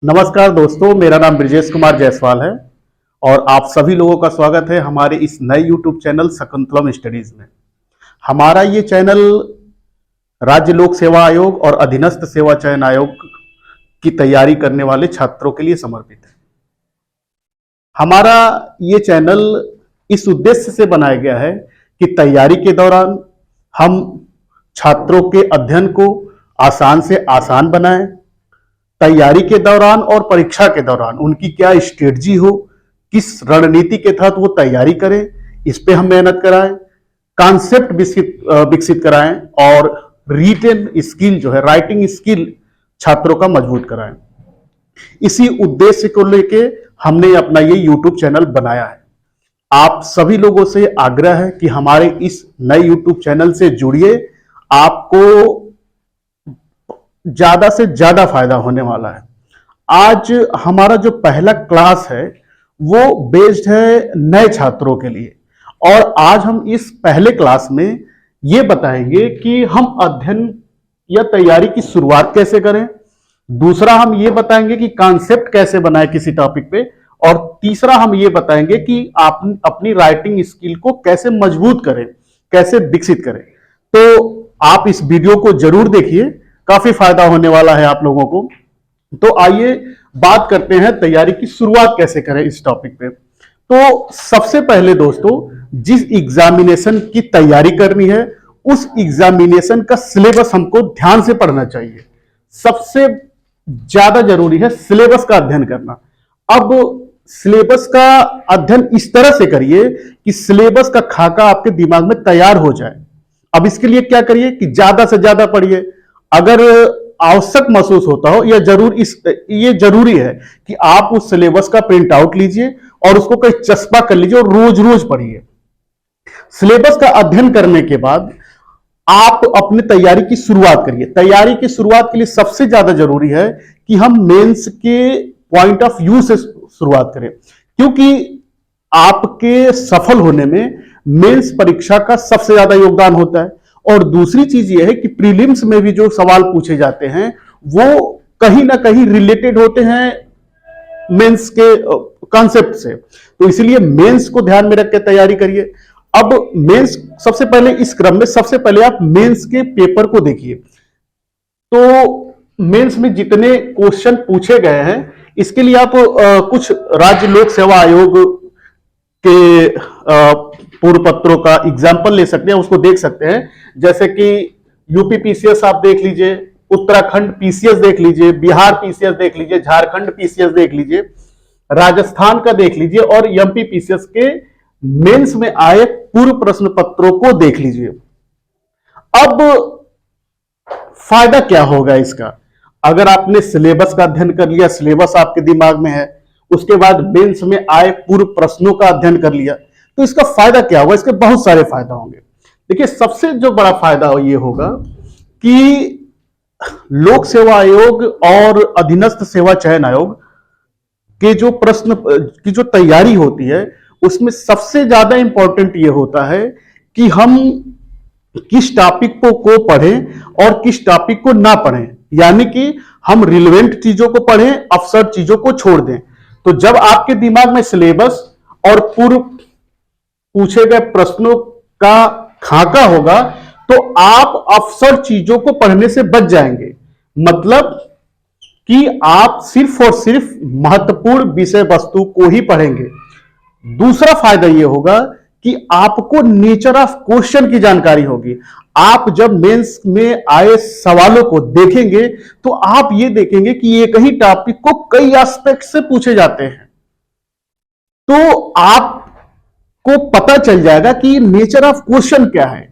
नमस्कार दोस्तों, मेरा नाम ब्रजेश कुमार जायसवाल है और आप सभी लोगों का स्वागत है हमारे इस नए YouTube चैनल शकुंतलम स्टडीज में। हमारा ये चैनल राज्य लोक सेवा आयोग और अधीनस्थ सेवा चयन आयोग की तैयारी करने वाले छात्रों के लिए समर्पित है। हमारा ये चैनल इस उद्देश्य से बनाया गया है कि तैयारी के दौरान हम छात्रों के अध्ययन को आसान से आसान बनाएं, तैयारी के दौरान और परीक्षा के दौरान उनकी क्या स्ट्रेटजी हो, किस रणनीति के तहत वो तैयारी करें, इस पे हम मेहनत कराएं, कॉन्सेप्ट विकसित कराएं और रिटन स्किल जो है राइटिंग स्किल छात्रों का मजबूत कराएं। इसी उद्देश्य को लेके हमने अपना ये YouTube चैनल बनाया है। आप सभी लोगों से आग्रह है कि हमारे इस नए YouTube चैनल से जुड़िए, आपको ज्यादा से ज्यादा फायदा होने वाला है। आज हमारा जो पहला क्लास है वो बेस्ड है नए छात्रों के लिए और आज हम इस पहले क्लास में ये बताएंगे कि हम अध्ययन या तैयारी की शुरुआत कैसे करें। दूसरा हम ये बताएंगे कि कॉन्सेप्ट कैसे बनाएं किसी टॉपिक पे, और तीसरा हम ये बताएंगे कि आप अपनी राइटिंग स्किल को कैसे मजबूत करें, कैसे विकसित करें। तो आप इस वीडियो को जरूर देखिए, काफी फायदा होने वाला है आप लोगों को। तो आइए बात करते हैं तैयारी की शुरुआत कैसे करें इस टॉपिक पे। तो सबसे पहले दोस्तों, जिस एग्जामिनेशन की तैयारी करनी है उस एग्जामिनेशन का सिलेबस हमको ध्यान से पढ़ना चाहिए। सबसे ज्यादा जरूरी है सिलेबस का अध्ययन करना। अब सिलेबस का अध्ययन इस तरह से करिए कि सिलेबस का खाका आपके दिमाग में तैयार हो जाए। अब इसके लिए क्या करिए कि ज्यादा से ज्यादा पढ़िए। अगर आवश्यक महसूस होता हो या ये जरूरी है कि आप उस सिलेबस का प्रिंट आउट लीजिए और उसको कहीं चस्पा कर लीजिए और रोज रोज पढ़िए। सिलेबस का अध्ययन करने के बाद आप अपनी तैयारी की शुरुआत करिए। तैयारी की शुरुआत के लिए सबसे ज्यादा जरूरी है कि हम मेंस के पॉइंट ऑफ व्यू से शुरुआत करें, क्योंकि आपके सफल होने में मेंस परीक्षा का सबसे ज्यादा योगदान होता है। और दूसरी चीज यह है कि प्रीलिम्स में भी जो सवाल पूछे जाते हैं वो कहीं ना कहीं रिलेटेड होते हैं मेंस के कॉन्सेप्ट से। तो इसलिए मेंस को ध्यान में रख के तैयारी करिए। अब मेंस सबसे पहले इस क्रम में सबसे पहले आप मेंस के पेपर को देखिए। तो मेंस में जितने क्वेश्चन पूछे गए हैं इसके लिए आप कुछ राज्य लोक सेवा आयोग के पूर्व पत्रों का एग्जाम्पल ले सकते हैं, उसको देख सकते हैं। जैसे कि यूपी पीसीएस आप देख लीजिए, उत्तराखंड पीसीएस देख लीजिए, बिहार पीसीएस देख लीजिए, झारखंड पीसीएस देख लीजिए, राजस्थान का देख लीजिए और एमपी पीसीएस के मेंस में आए पूर्व प्रश्न पत्रों को देख लीजिए। अब फायदा क्या होगा इसका? अगर आपने सिलेबस का अध्ययन कर लिया, सिलेबस आपके दिमाग में है, उसके बाद मेंस में आए पूर्व प्रश्नों का अध्ययन कर लिया, तो इसका फायदा क्या होगा? इसके बहुत सारे फायदा होंगे। देखिए, सबसे जो बड़ा फायदा ये होगा कि लोक सेवा आयोग और अधीनस्थ सेवा चयन आयोग के जो प्रश्न की जो तैयारी होती है उसमें सबसे ज्यादा इंपॉर्टेंट ये होता है कि हम किस टॉपिक को पढ़ें और किस टॉपिक को ना पढ़ें। यानी कि हम रिलेवेंट चीजों को पढ़ें, अवसर चीजों को छोड़ दें। तो जब आपके दिमाग में सिलेबस और पूर्व पूछे गए प्रश्नों का खाका होगा तो आप अवसर चीजों को पढ़ने से बच जाएंगे। मतलब कि आप सिर्फ और सिर्फ महत्वपूर्ण विषय वस्तु को ही पढ़ेंगे। दूसरा फायदा यह होगा कि आपको नेचर ऑफ क्वेश्चन की जानकारी होगी। आप जब मेंस में आए सवालों को देखेंगे तो आप ये देखेंगे कि एक ही टॉपिक को कई एस्पेक्ट से पूछे जाते हैं। तो आपको पता चल जाएगा कि नेचर ऑफ क्वेश्चन क्या है,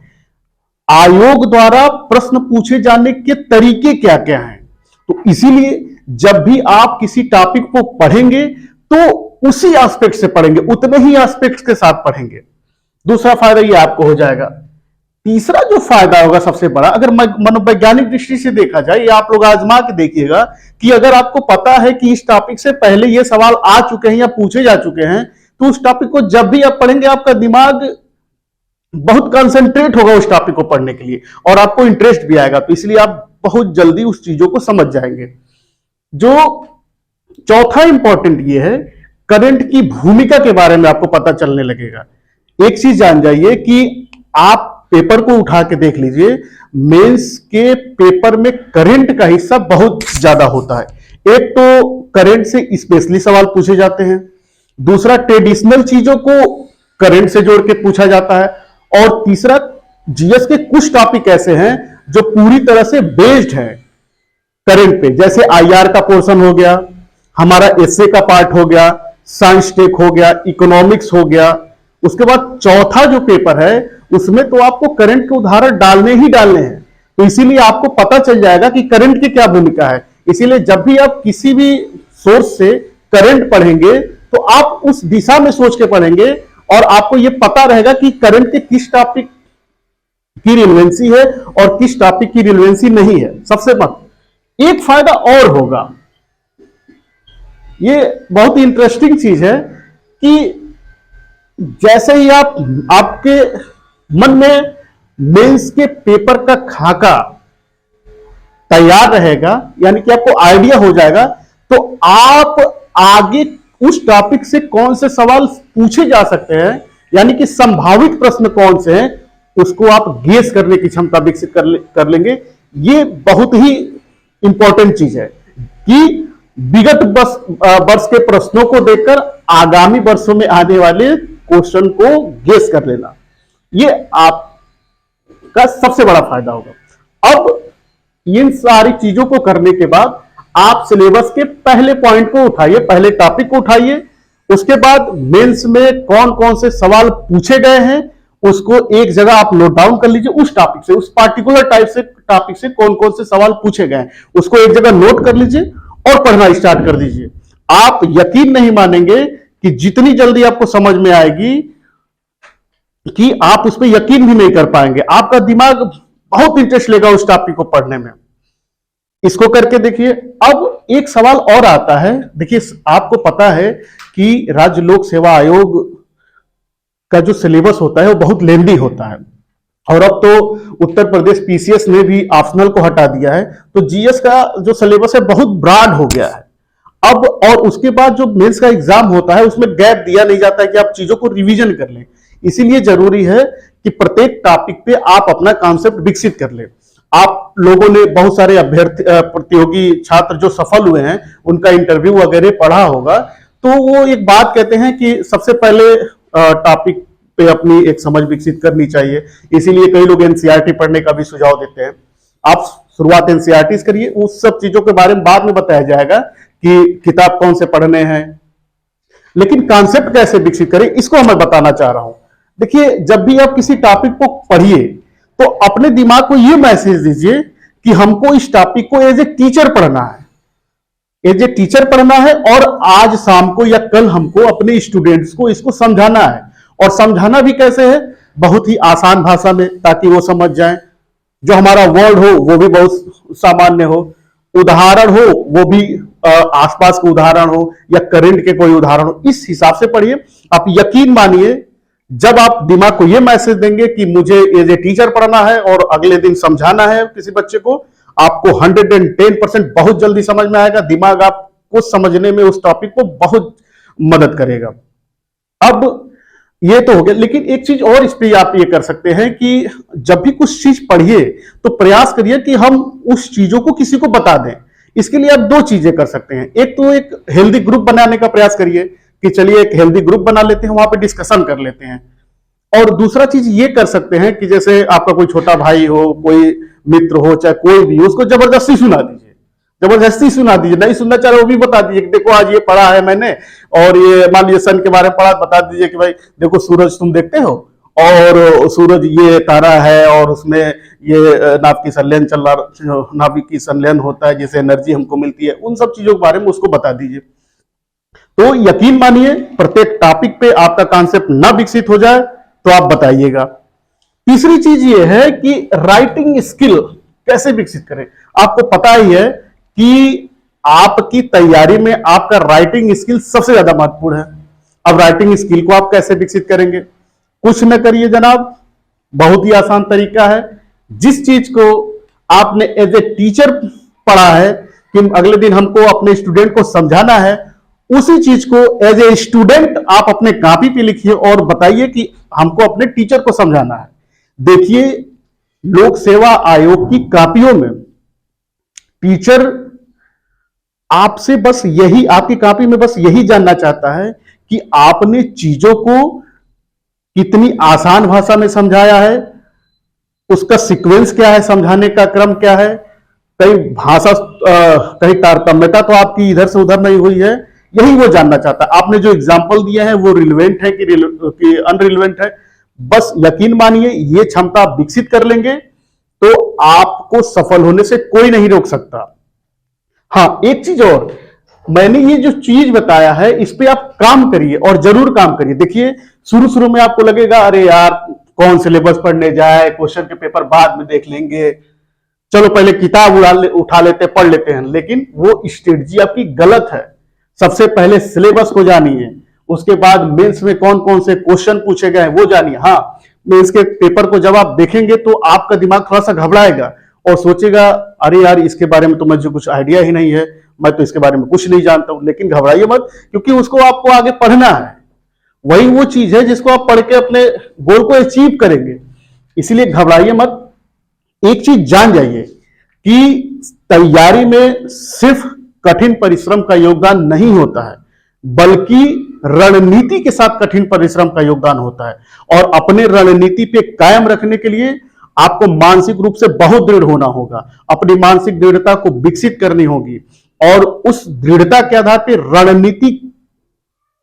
आयोग द्वारा प्रश्न पूछे जाने के तरीके क्या क्या हैं। तो इसीलिए जब भी आप किसी टॉपिक को पढ़ेंगे तो उसी एस्पेक्ट से पढ़ेंगे, उतने ही एस्पेक्ट के साथ पढ़ेंगे। दूसरा फायदा ये आपको हो जाएगा। तीसरा जो फायदा होगा सबसे बड़ा, अगर मनोवैज्ञानिक दृष्टि से देखा जाए, ये आप लोग आजमा के देखिएगा कि अगर आपको पता है कि इस टॉपिक से पहले ये सवाल आ चुके हैं या पूछे जा चुके हैं, तो उस टॉपिक को जब भी आप पढ़ेंगे आपका दिमाग बहुत कंसंट्रेट होगा उस टॉपिक को पढ़ने के लिए और आपको इंटरेस्ट भी आएगा। तो इसलिए आप बहुत जल्दी उस चीजों को समझ जाएंगे। जो चौथा इंपॉर्टेंट ये है, करंट की भूमिका के बारे में आपको पता चलने लगेगा। एक चीज जान जाइए कि आप पेपर को उठा के देख लीजिए, मेंस के पेपर में करंट का हिस्सा बहुत ज्यादा होता है। एक तो करंट से स्पेशली सवाल पूछे जाते हैं, दूसरा ट्रेडिशनल चीजों को करंट से जोड़ के पूछा जाता है, और तीसरा जीएस के कुछ टॉपिक ऐसे हैं जो पूरी तरह से बेस्ड है करंट पे, जैसे आईआर का पोर्शन हो गया, हमारा एसए का पार्ट हो गया, साइंस टेक हो गया, इकोनॉमिक्स हो गया। उसके बाद चौथा जो पेपर है उसमें तो आपको करंट के उदाहरण डालने ही डालने हैं, तो इसीलिए आपको पता चल जाएगा कि करंट की क्या भूमिका है। इसीलिए जब भी आप किसी भी सोर्स से करंट पढ़ेंगे तो आप उस दिशा में सोच के पढ़ेंगे, और आपको यह पता रहेगा कि करंट के किस टॉपिक की रिलेवेंसी है और किस टॉपिक की रिलेवेंसी नहीं है। सबसे महत्वपूर्ण एक फायदा और होगा, ये बहुत ही इंटरेस्टिंग चीज है कि जैसे ही आपके मन में मेंस के पेपर का खाका तैयार रहेगा, यानी कि आपको आइडिया हो जाएगा, तो आप आगे उस टॉपिक से कौन से सवाल पूछे जा सकते हैं, यानी कि संभावित प्रश्न कौन से हैं, उसको आप गेस करने की क्षमता विकसित कर लेंगे। ये बहुत ही इंपॉर्टेंट चीज है कि विगत वर्ष के प्रश्नों को देखकर आगामी वर्षों में आने वाले क्वेश्चन को गेस कर लेना, ये आपका सबसे बड़ा फायदा होगा। अब इन सारी चीजों को करने के बाद आप सिलेबस के पहले पॉइंट को उठाइए, पहले टॉपिक को उठाइए, उसके बाद मेंस में कौन कौन से सवाल पूछे गए हैं उसको एक जगह आप नोट डाउन कर लीजिए। उस टॉपिक से, उस पार्टिकुलर टॉपिक से कौन कौन से सवाल पूछे गए हैं उसको एक जगह नोट कर लीजिए और पढ़ना स्टार्ट कर दीजिए। आप यकीन नहीं मानेंगे कि जितनी जल्दी आपको समझ में आएगी कि आप उस पर यकीन भी नहीं कर पाएंगे। आपका दिमाग बहुत इंटरेस्ट लेगा उस टॉपिक को पढ़ने में। इसको करके देखिए। अब एक सवाल और आता है, देखिए आपको पता है कि राज्य लोक सेवा आयोग का जो सिलेबस होता है वो बहुत लेंदी होता है, और अब तो उत्तर प्रदेश पीसीएस ने भी ऑप्शनल को हटा दिया है, तो जीएस का जो सिलेबस है बहुत ब्रॉड हो गया है अब। और उसके बाद जो मेंस का एग्जाम होता है उसमें गैप दिया नहीं जाता है कि आप चीजों को रिवीजन कर लें। इसीलिए जरूरी है कि प्रत्येक टॉपिक पे आप अपना कॉन्सेप्ट विकसित कर लें। आप लोगों ने बहुत सारे अभ्यर्थी प्रतियोगी छात्र जो सफल हुए हैं उनका इंटरव्यू वगैरह पढ़ा होगा, तो वो एक बात कहते हैं कि सबसे पहले टॉपिक पे अपनी एक समझ विकसित करनी चाहिए। इसीलिए कई लोग एनसीईआरटी पढ़ने का भी सुझाव देते हैं। आप शुरुआत एनसीईआरटी से करिए, उस सब चीजों के बारे में बाद में बताया जाएगा कि किताब कौन से पढ़ने हैं, लेकिन कॉन्सेप्ट कैसे विकसित करें इसको मैं बताना चाह रहा हूं। देखिए, जब भी आप किसी टॉपिक को पढ़िए तो अपने दिमाग को यह मैसेज दीजिए कि हमको इस टॉपिक को एज ए टीचर पढ़ना है, एज ए टीचर पढ़ना है, और आज शाम को या कल हमको अपने स्टूडेंट्स को इसको समझाना है। और समझाना भी कैसे है, बहुत ही आसान भाषा में, ताकि वो समझ जाएं। जो हमारा वर्ड हो वो भी बहुत सामान्य हो, उदाहरण हो वो भी आसपास के उदाहरण हो या करंट के कोई उदाहरण हो, इस हिसाब से पढ़िए। आप यकीन मानिए, जब आप दिमाग को यह मैसेज देंगे कि मुझे एज ए टीचर पढ़ना है और अगले दिन समझाना है किसी बच्चे को, आपको 110% बहुत जल्दी समझ में आएगा। दिमाग आपको समझने में उस टॉपिक को बहुत मदद करेगा। अब ये तो हो गया, लेकिन एक चीज और इस पे आप ये कर सकते हैं कि जब भी कुछ चीज पढ़िए तो प्रयास करिए कि हम उस चीजों को किसी को बता दें। इसके लिए आप दो चीजें कर सकते हैं। एक तो एक हेल्दी ग्रुप बनाने का प्रयास करिए कि चलिए एक हेल्दी ग्रुप बना लेते हैं, वहां पे डिस्कशन कर लेते हैं। और दूसरा चीज ये कर सकते हैं कि जैसे आपका कोई छोटा भाई हो, कोई मित्र हो, चाहे कोई भी हो, उसको जबरदस्ती सुना दीजिए। जबरदस्ती सुना दीजिए, नहीं सुनना चाह रहे वो भी बता दीजिए, देखो आज ये पढ़ा है मैंने, और ये मान लीजिए सन के बारे में पढ़ा, बता दीजिए कि भाई देखो सूरज तुम देखते हो, और सूरज ये तारा है और उसमें ये नाभिकीय संलयन चल रहा, नाभिकीय संलयन होता है जिससे एनर्जी हमको मिलती है। उन सब चीजों के बारे में उसको बता दीजिए। तो यकीन मानिए, प्रत्येक टॉपिक पे आपका कॉन्सेप्ट ना विकसित हो जाए तो आप बताइएगा। तीसरी चीज ये है कि राइटिंग स्किल कैसे विकसित करें। आपको पता ही है कि आपकी तैयारी में आपका राइटिंग स्किल सबसे ज्यादा महत्वपूर्ण है। अब राइटिंग स्किल को आप कैसे विकसित करेंगे? कुछ न करिए जनाब, बहुत ही आसान तरीका है। जिस चीज को आपने एज ए टीचर पढ़ा है कि अगले दिन हमको अपने स्टूडेंट को समझाना है, उसी चीज को एज ए स्टूडेंट आप अपने कॉपी पे लिखिए और बताइए कि हमको अपने टीचर को समझाना है। देखिए, लोक सेवा आयोग की कॉपियों में टीचर आपसे बस यही, आपकी कॉपी में बस यही जानना चाहता है कि आपने चीजों को कितनी आसान भाषा में समझाया है, उसका सीक्वेंस क्या है, समझाने का क्रम क्या है, कहीं भाषा कहीं तारतम्यता तो आपकी इधर से उधर नहीं हुई है, यही वो जानना चाहता है। आपने जो एग्जाम्पल दिया है वो रिलेवेंट है कि अनरिलेवेंट है। बस यकीन मानिए, ये क्षमता आप विकसित कर लेंगे तो आपको सफल होने से कोई नहीं रोक सकता। हाँ, एक चीज और, मैंने ये जो चीज बताया है इस पे आप काम करिए और जरूर काम करिए। देखिए, शुरू शुरू में आपको लगेगा अरे यार कौन सिलेबस पढ़ने जाए, क्वेश्चन के पेपर बाद में देख लेंगे, चलो पहले किताब उठा लेते, पढ़ लेते हैं। लेकिन वो स्ट्रेटजी आपकी गलत है। सबसे पहले सिलेबस को जानिए, उसके बाद मेंस में कौन कौन से क्वेश्चन पूछे गए वो जानिए। हाँ, मेंस के पेपर को जब आप देखेंगे तो आपका दिमाग थोड़ा सा घबराएगा और सोचेगा अरे यार इसके बारे में तो मुझे कुछ आइडिया ही नहीं है, मैं तो इसके बारे में कुछ नहीं जानता हूं। लेकिन घबराइए मत, क्योंकि उसको आपको आगे पढ़ना है। वही वो चीज है जिसको आप पढ़ के अपने गोल को अचीव करेंगे। इसलिए घबराइए मत। एक चीज जान जाइए कि तैयारी में सिर्फ कठिन परिश्रम का योगदान नहीं होता है, बल्कि रणनीति के साथ कठिन परिश्रम का योगदान होता है। और अपने रणनीति पे कायम रखने के लिए आपको मानसिक रूप से बहुत दृढ़ होना होगा, अपनी मानसिक दृढ़ता को विकसित करनी होगी और उस दृढ़ता के आधार पे, रणनीति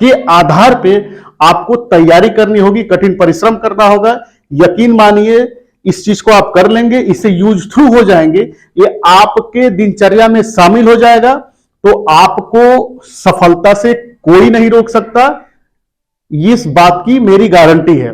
के आधार पे आपको तैयारी करनी होगी, कठिन परिश्रम करना होगा। यकीन मानिए, इस चीज को आप कर लेंगे, इससे यूज थ्रू हो जाएंगे, ये आपके दिनचर्या में शामिल हो जाएगा, तो आपको सफलता से कोई नहीं रोक सकता। इस बात की मेरी गारंटी है।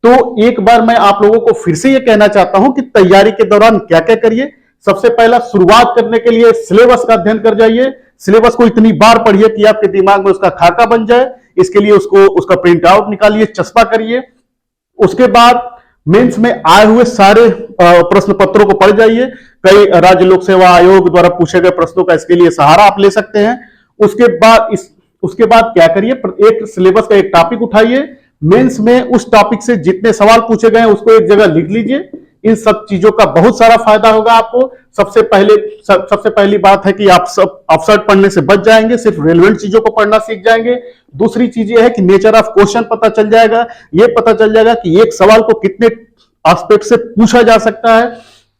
तो एक बार मैं आप लोगों को फिर से यह कहना चाहता हूं कि तैयारी के दौरान क्या क्या करिए। सबसे पहला, शुरुआत करने के लिए सिलेबस का अध्ययन कर जाइए। सिलेबस को इतनी बार पढ़िए कि आपके दिमाग में उसका खाका बन जाए। इसके लिए उसका प्रिंट आउट निकालिए, चस्पा करिए। उसके बाद मेंस में आए हुए सारे प्रश्न पत्रों को पढ़ जाइए। कई राज्य लोक सेवा आयोग द्वारा पूछे गए प्रश्नों का इसके लिए सहारा आप ले सकते हैं। उसके बाद क्या करिए, एक सिलेबस का एक टॉपिक उठाइए, मेंस में उस टॉपिक से जितने सवाल पूछे गए हैं उसको एक जगह लिख लीजिए। इन सब चीजों का बहुत सारा फायदा होगा आपको। सबसे पहली बात है कि आप सब अपसर्ट पढ़ने से बच जाएंगे, सिर्फ रेलेवेंट चीजों को पढ़ना सीख जाएंगे। दूसरी चीज यह है कि नेचर ऑफ क्वेश्चन पता चल जाएगा। यह पता चल जाएगा कि एक सवाल को कितने एस्पेक्ट से पूछा जा सकता है।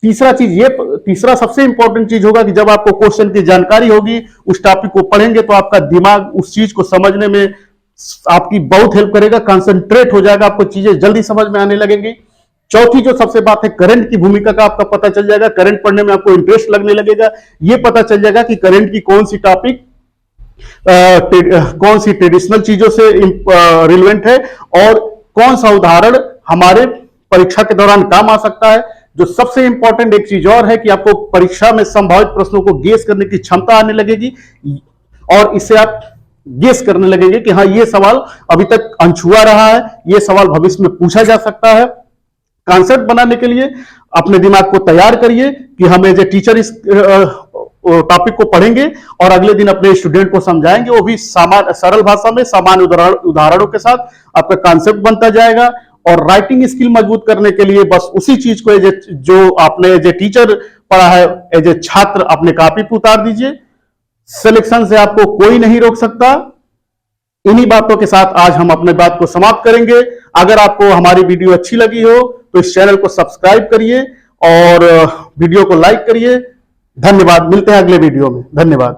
तीसरा सबसे इंपॉर्टेंट चीज होगा कि जब आपको क्वेश्चन की जानकारी होगी, उस टॉपिक को पढ़ेंगे तो आपका दिमाग उस चीज को समझने में आपकी बहुत हेल्प करेगा, कंसंट्रेट हो जाएगा, आपको चीजें जल्दी समझ में आने लगेंगी। चौथी जो सबसे बात है, करंट की भूमिका का आपका पता चल जाएगा। करंट पढ़ने में आपको इंटरेस्ट लगने लगेगा। यह पता चल जाएगा कि करंट की कौन सी टॉपिक कौन सी ट्रेडिशनल चीजों से रिलेवेंट है और कौन सा उदाहरण हमारे परीक्षा के दौरान काम आ सकता है। जो सबसे इंपॉर्टेंट एक चीज और है कि आपको परीक्षा में संभावित प्रश्नों को गेस करने की क्षमता आने लगेगी और इससे आप गेस करने लगेंगे कि हाँ, ये सवाल अभी तक अनछुआ रहा है, ये सवाल भविष्य में पूछा जा सकता है। कॉन्सेप्ट बनाने के लिए अपने दिमाग को तैयार करिए कि हम एज ए टीचर इस टॉपिक को पढ़ेंगे और अगले दिन अपने स्टूडेंट को समझाएंगे, वो भी सरल भाषा में सामान्य उदाहरणों के साथ आपका कॉन्सेप्ट बनता जाएगा। और राइटिंग स्किल मजबूत करने के लिए बस उसी चीज को जो आपने एज ए टीचर पढ़ा है, एज ए छात्र अपने कॉपी पर उतार दीजिए। सिलेक्शन से आपको कोई नहीं रोक सकता। इन्हीं बातों के साथ आज हम अपने बात को समाप्त करेंगे। अगर आपको हमारी वीडियो अच्छी लगी हो तो इस चैनल को सब्सक्राइब करिए और वीडियो को लाइक करिए। धन्यवाद। मिलते हैं अगले वीडियो में। धन्यवाद।